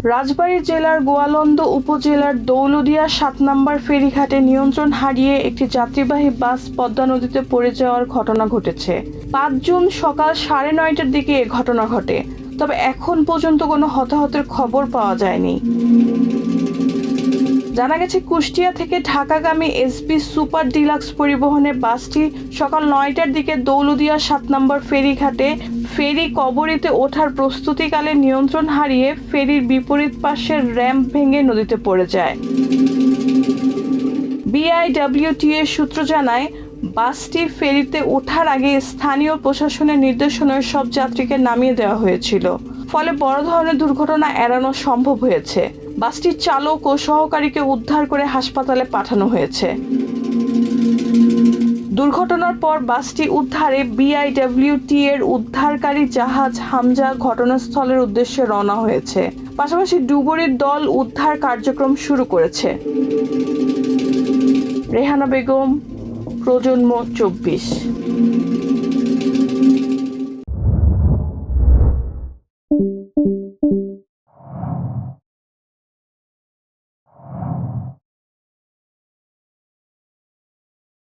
রাজবাড়ী জেলার গোয়ালন্দ উপজেলার দৌলদিয়া ৭ নম্বর ফেরিঘাটে নিয়ন্ত্রণ হারিয়ে একটি যাত্রীবাহী বাস পদ্মা নদীতে পড়ে যাওয়ার ঘটনা ঘটেছে। ৫ জুন সকাল ৯:৩০টার দিকে এ ঘটনা ঘটে, তবে এখন পর্যন্ত কোনো হতাহতের খবর পাওয়া যায়নি। জানা গেছে, কুষ্টিয়া থেকে ঢাকাগামী এসবি সুপার ডিলাক্স পরিবহনে বাসটি সকাল ৯টার দিকে দৌলদিয়া ৭ নম্বর ফেরিঘাটে ফেরি কবরীতে ওঠার প্রস্তুতিকালে নিয়ন্ত্রণ হারিয়ে ফেরির বিপরীত পাশের র্যাম্প ভেঙে নদীতে পড়ে যায়। বিআইডব্লিউটিএ সূত্র জানায়, বাসটি ফেরিতে ওঠার আগে স্থানীয় প্রশাসনের নির্দেশনায় সব যাত্রীকে নামিয়ে দেওয়া হয়েছিল, ফলে বড় ধরনের দুর্ঘটনা এড়ানো সম্ভব হয়েছে। বাসটির চালক ও সহকারীকে উদ্ধার করে হাসপাতালে পাঠানো হয়েছে। দুর্ঘটনার পর বাসটি উদ্ধারে বিআইডব্লিউটি এর উদ্ধারকারী জাহাজ হামজা ঘটনাস্থলের উদ্দেশ্যে রওনা হয়েছে। পাশাপাশি ডুবুরির দল উদ্ধার কার্যক্রম শুরু করেছে। রেহানা বেগম, প্রজন্ম ২৪।